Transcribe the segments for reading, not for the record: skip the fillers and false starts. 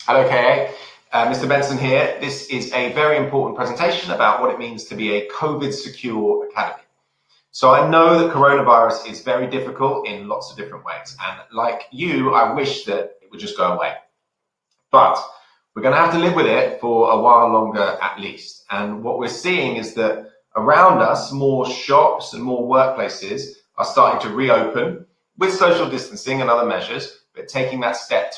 Hello, KA. Mr. Benson here. This is a very important presentation about what it means to be a COVID-secure academy. So I know that coronavirus is very difficult in lots of different ways. And like you, I wish that it would just go away. But we're going to have to live with it for a while longer at least. And what we're seeing is that around us, more shops and more workplaces are starting to reopen with social distancing and other measures, but taking that step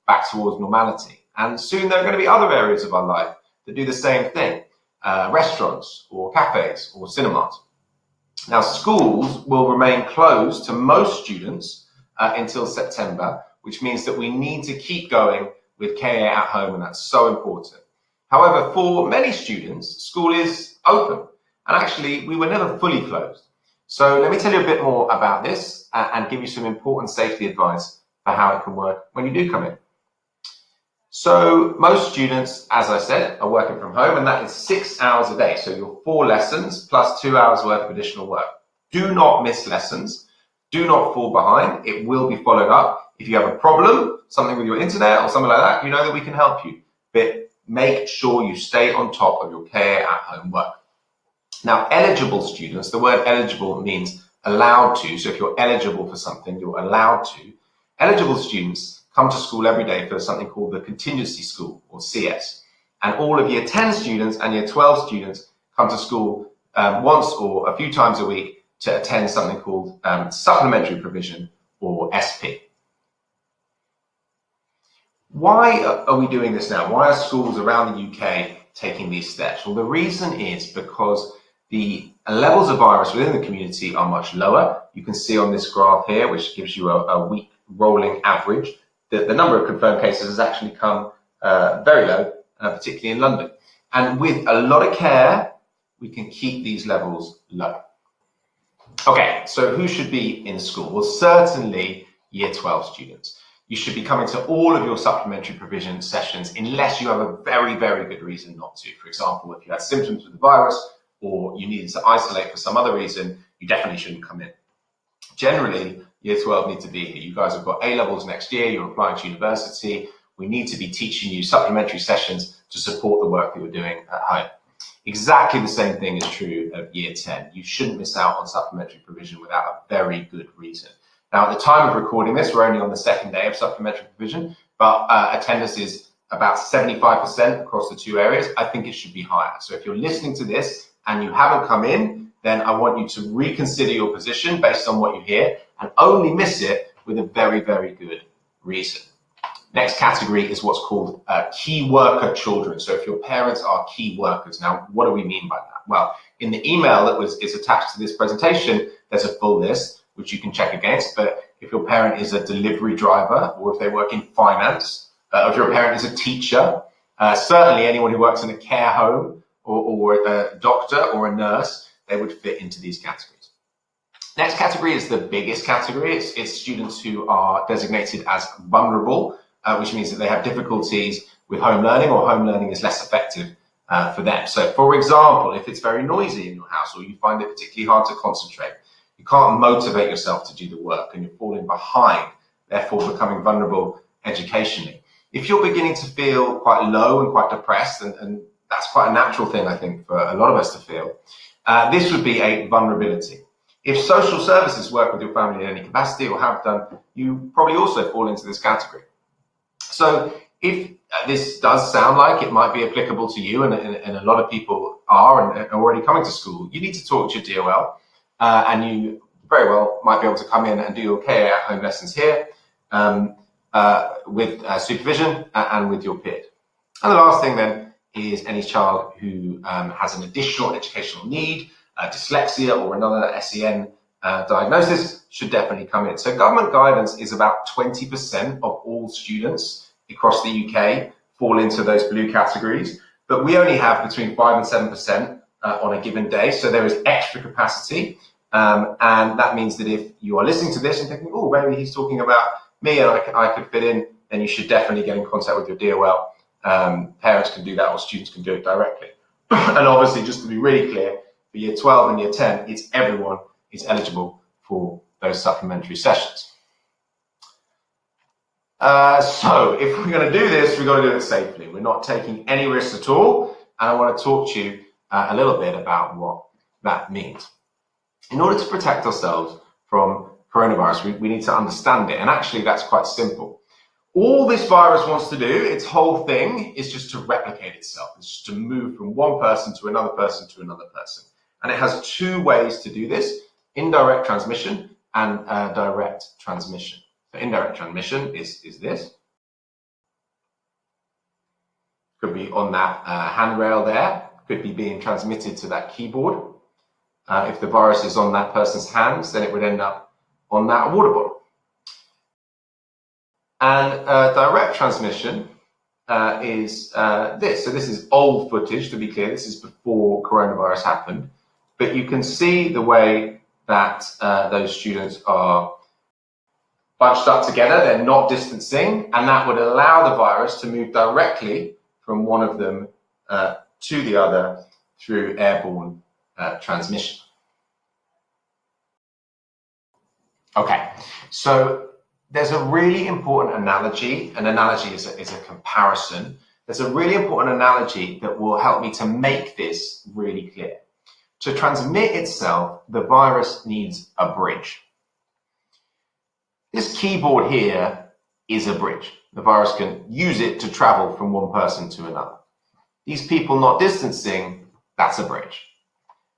back towards normality. And soon there are going to be other areas of our life that do the same thing, restaurants or cafes or cinemas. Now, schools will remain closed to most students until September, which means that we need to keep going with KA at home, and that's so important. However, for many students, school is open, and actually we were never fully closed. So let me tell you a bit more about this and give you some important safety advice for how it can work when you do come in. So most students, as I said, are working from home, and that is 6 hours a day. So your 4 lessons plus 2 hours worth of additional work. Do not miss lessons. Do not fall behind. It will be followed up. If you have a problem, something with your internet or something like that, you know that we can help you. But make sure you stay on top of your KA at home work. Now, eligible students, the word eligible means allowed to. So if you're eligible for something, you're allowed to. Eligible students come to school every day for something called the contingency school, or CS. And all of year 10 students and year 12 students come to school once or a few times a week to attend something called supplementary provision, or SP. Why are we doing this now? Why are schools around the UK taking these steps? Well, the reason is because the levels of virus within the community are much lower. You can see on this graph here, which gives you a week rolling average, that the number of confirmed cases has actually come very low, particularly in London. And with a lot of care, we can keep these levels low. Okay, so who should be in school? Well, certainly year 12 students. You should be coming to all of your supplementary provision sessions unless you have a very, very good reason not to. For example, if you had symptoms with the virus or you needed to isolate for some other reason, you definitely shouldn't come in. Generally, year 12 need to be here. You guys have got A-levels next year, you're applying to university. We need to be teaching you supplementary sessions to support the work that you're doing at home. Exactly the same thing is true of year 10. You shouldn't miss out on supplementary provision without a very good reason. Now, at the time of recording this, we're only on the second day of supplementary provision, but attendance is about 75% across the 2 areas. I think it should be higher. So if you're listening to this and you haven't come in, then I want you to reconsider your position based on what you hear and only miss it with a very, very good reason. Next category is what's called key worker children. So if your parents are key workers, now what do we mean by that? Well, in the email that is attached to this presentation, there's a full list which you can check against. But if your parent is a delivery driver, or if they work in finance, or if your parent is a teacher, certainly anyone who works in a care home or a doctor or a nurse, they would fit into these categories. Next category is the biggest category. It's students who are designated as vulnerable, which means that they have difficulties with home learning, or home learning is less effective for them. So, for example, if it's very noisy in your house, or you find it particularly hard to concentrate, you can't motivate yourself to do the work and you're falling behind, therefore becoming vulnerable educationally. If you're beginning to feel quite low and quite depressed, and that's quite a natural thing, I think, for a lot of us to feel, this would be a vulnerability. If social services work with your family in any capacity or have done, you probably also fall into this category. So if this does sound like it might be applicable to you, and a lot of people are and already coming to school, you need to talk to your DOL. And you very well might be able to come in and do your KA at home lessons here with supervision and with your peers. And the last thing then is any child who has an additional educational need, dyslexia or another SEN diagnosis should definitely come in. So government guidance is about 20% of all students across the UK fall into those blue categories, but we only have between 5 and 7% on a given day. So there is extra capacity. And that means that if you are listening to this and thinking, oh, maybe he's talking about me and I could fit in, then you should definitely get in contact with your DOL. Parents can do that, or students can do it directly. And obviously, just to be really clear, for year 12 and year 10, it's everyone is eligible for those supplementary sessions. So if we're going to do this, we've got to do it safely. We're not taking any risks at all. And I want to talk to you a little bit about what that means. In order to protect ourselves from coronavirus, we need to understand it. And actually, that's quite simple. All this virus wants to do, its whole thing, is just to replicate itself. It's just to move from one person to another person to another person. And it has two ways to do this: indirect transmission and direct transmission. So indirect transmission is this. Could be on that handrail there. Could be being transmitted to that keyboard. If the virus is on that person's hands, then it would end up on that water bottle. And direct transmission is this. So this is old footage, to be clear. This is before coronavirus happened. But you can see the way that those students are bunched up together. They're not distancing, and that would allow the virus to move directly from one of them to the other through airborne transmission. Okay, so there's a really important analogy. An analogy is a comparison. There's a really important analogy that will help me to make this really clear. To transmit itself, the virus needs a bridge. This keyboard here is a bridge. The virus can use it to travel from one person to another. These people not distancing, that's a bridge.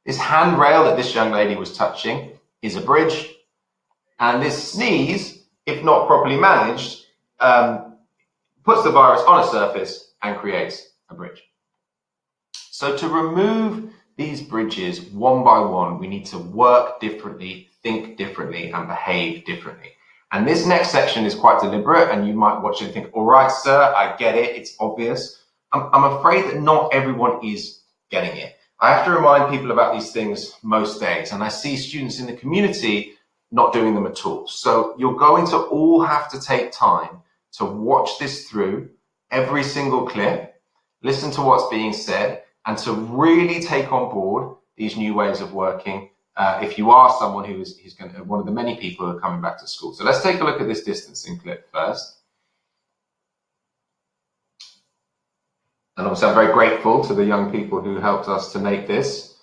This handrail that this young lady was touching is a bridge. And this sneeze, if not properly managed, puts the virus on a surface and creates a bridge. So to remove these bridges one by one, we need to work differently, think differently, and behave differently. And this next section is quite deliberate, and you might watch it and think, all right, sir, I get it, it's obvious. I'm afraid that not everyone is getting it. I have to remind people about these things most days, and I see students in the community not doing them at all. So you're going to all have to take time to watch this through, every single clip, listen to what's being said, and to really take on board these new ways of working if you are someone who's one of the many people who are coming back to school. So let's take a look at this distancing clip first. And obviously I'm very grateful to the young people who helped us to make this.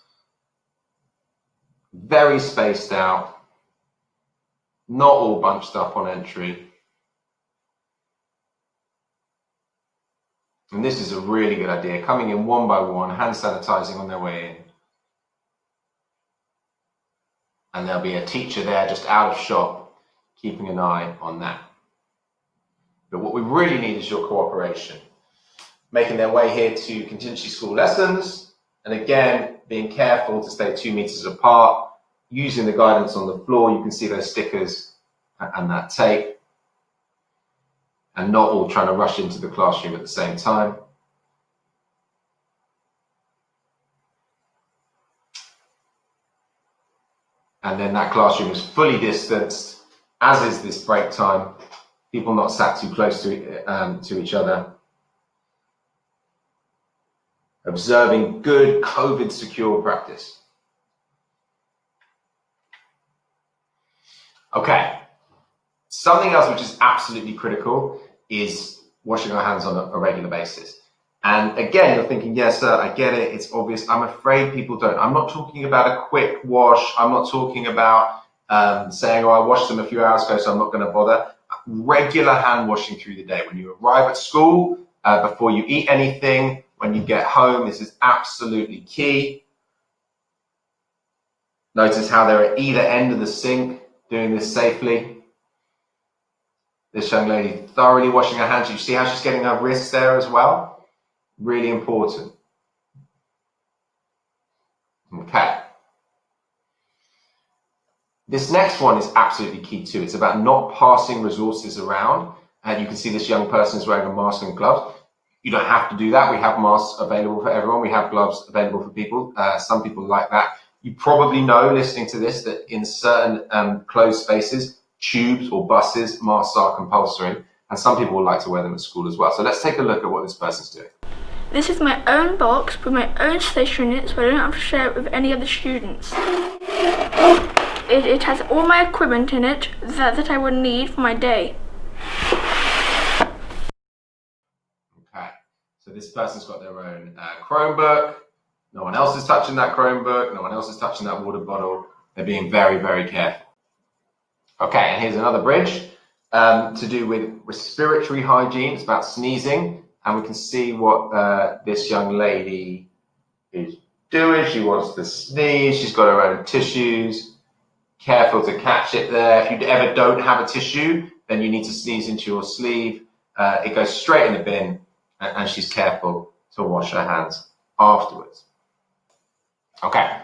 Very spaced out, not all bunched up on entry. And this is a really good idea, coming in one by one, hand sanitizing on their way in. And there'll be a teacher there just out of shot, keeping an eye on that. But what we really need is your cooperation. Making their way here to contingency school lessons, and again, being careful to stay 2 meters apart, using the guidance on the floor. You can see those stickers and that tape, and not all trying to rush into the classroom at the same time. And then that classroom is fully distanced, as is this break time. People not sat too close to each other. Observing good COVID secure practice. Okay, something else which is absolutely critical is washing our hands on a regular basis. And again, you're thinking, yes, sir, I get it, it's obvious. I'm afraid people don't. I'm not talking about a quick wash. I'm not talking about saying, oh, I washed them a few hours ago, so I'm not going to bother. Regular hand washing through the day. When you arrive at school, before you eat anything, when you get home, this is absolutely key. Notice how they're at either end of the sink, doing this safely. This young lady thoroughly washing her hands. You see how she's getting her wrists there as well? Really important. Okay. This next one is absolutely key too. It's about not passing resources around. And you can see this young person is wearing a mask and gloves. You don't have to do that. We have masks available for everyone. We have gloves available for people. Some people like that. You probably know, listening to this, that in certain closed spaces, tubes or buses, masks are compulsory. And some people would like to wear them at school as well. So let's take a look at what this person's doing. This is my own box with my own stationery in it, so I don't have to share it with any other students. It has all my equipment in it that I would need for my day. Okay, so this person's got their own Chromebook. No one else is touching that Chromebook. No one else is touching that water bottle. They're being very, very careful. Okay, and here's another bridge to do with respiratory hygiene. It's about sneezing, and we can see what this young lady is doing. She wants to sneeze. She's got her own tissues. Careful to catch it there. If you ever don't have a tissue, then you need to sneeze into your sleeve. It goes straight in the bin, and she's careful to wash her hands afterwards. Okay,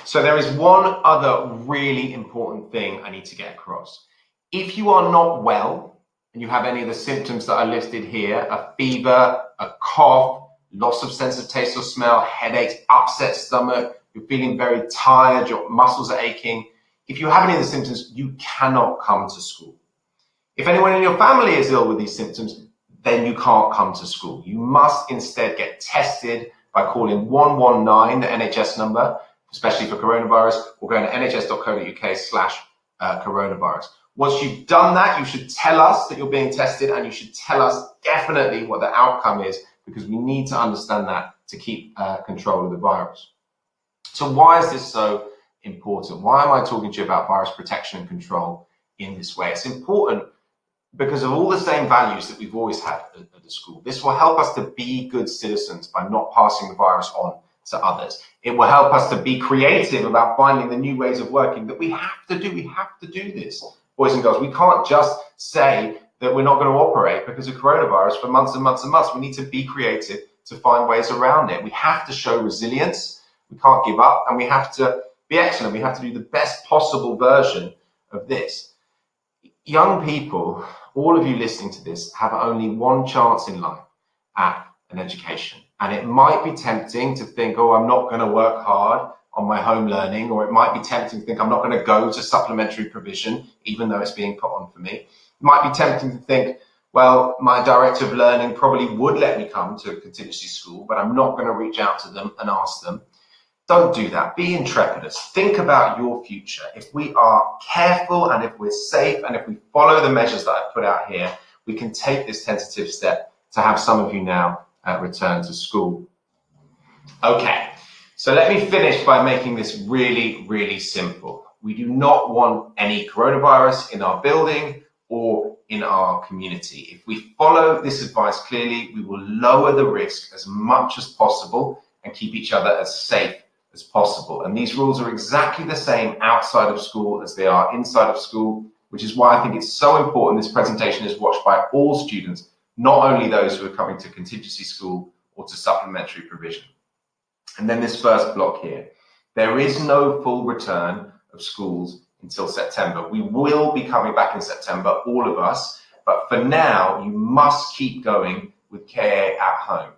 so there is one other really important thing I need to get across. If you are not well and you have any of the symptoms that I listed here, a fever, a cough, loss of sense of taste or smell, headaches, upset stomach, you're feeling very tired, your muscles are aching, if you have any of the symptoms, you cannot come to school. If anyone in your family is ill with these symptoms, then you can't come to school. You must instead get tested by calling 119, the NHS number, especially for coronavirus, or going to nhs.co.uk/coronavirus. Once you've done that, you should tell us that you're being tested, and you should tell us definitely what the outcome is, because we need to understand that to keep control of the virus. So why is this so important? Why am I talking to you about virus protection and control in this way? It's important because of all the same values that we've always had at the school. This will help us to be good citizens by not passing the virus on to others. It will help us to be creative about finding the new ways of working that we have to do. We have to do this, boys and girls. We can't just say that we're not going to operate because of coronavirus for months and months and months. We need to be creative to find ways around it. We have to show resilience. We can't give up, and we have to be excellent. We have to do the best possible version of this. Young people, all of you listening to this, have only one chance in life at an education. And it might be tempting to think, oh, I'm not going to work hard on my home learning, or it might be tempting to think I'm not going to go to supplementary provision, even though it's being put on for me. It might be tempting to think, well, my director of learning probably would let me come to a contingency school, but I'm not going to reach out to them and ask them. Don't do that. Be intrepidous. Think about your future. If we are careful, and if we're safe, and if we follow the measures that I've put out here, we can take this tentative step to have some of you now return to school. Okay, so let me finish by making this really, really simple. We do not want any coronavirus in our building or in our community. If we follow this advice clearly, we will lower the risk as much as possible and keep each other as safe as possible. And these rules are exactly the same outside of school as they are inside of school, which is why I think it's so important this presentation is watched by all students, not only those who are coming to contingency school or to supplementary provision. And then this first block here. There is no full return of schools until September. We will be coming back in September, all of us, but for now, you must keep going with KA at home.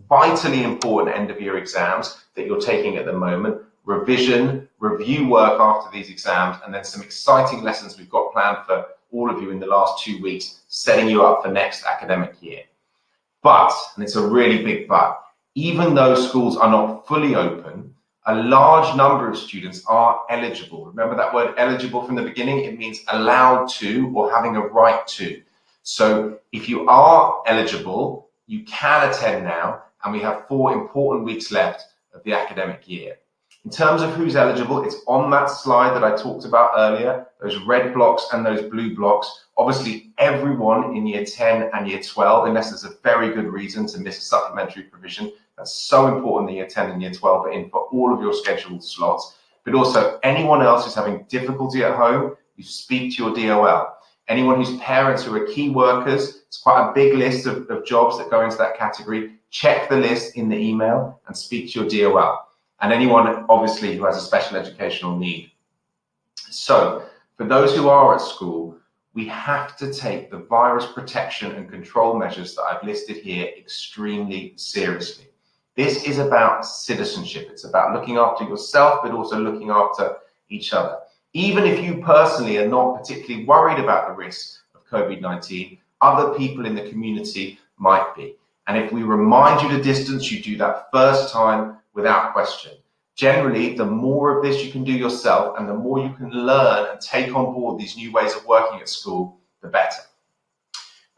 Vitally important end of year exams that you're taking at the moment, revision, review work after these exams, and then some exciting lessons we've got planned for all of you in the last 2 weeks, setting you up for next academic year. But, and it's a really big but, even though schools are not fully open, a large number of students are eligible. Remember that word eligible from the beginning? It means allowed to or having a right to. So if you are eligible, you can attend now, and we have 4 important weeks left of the academic year. In terms of who's eligible, it's on that slide that I talked about earlier, those red blocks and those blue blocks. Obviously, everyone in year 10 and year 12, unless there's a very good reason to miss a supplementary provision. That's so important that year 10 and year 12 are in for all of your scheduled slots. But also, anyone else who's having difficulty at home, you speak to your DOL. Anyone whose parents who are key workers, it's quite a big list of jobs that go into that category. Check the list in the email and speak to your DOL. And anyone, obviously, who has a special educational need. So, for those who are at school, we have to take the virus protection and control measures that I've listed here extremely seriously. This is about citizenship. It's about looking after yourself, but also looking after each other. Even if you personally are not particularly worried about the risks of COVID-19, other people in the community might be. And if we remind you to distance, you do that first time without question. Generally, the more of this you can do yourself and the more you can learn and take on board these new ways of working at school, the better.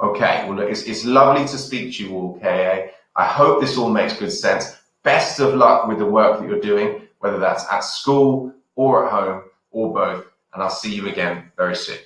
Okay, well, look, it's lovely to speak to you all, KA. I hope this all makes good sense. Best of luck with the work that you're doing, whether that's at school or at home or both. And I'll see you again very soon.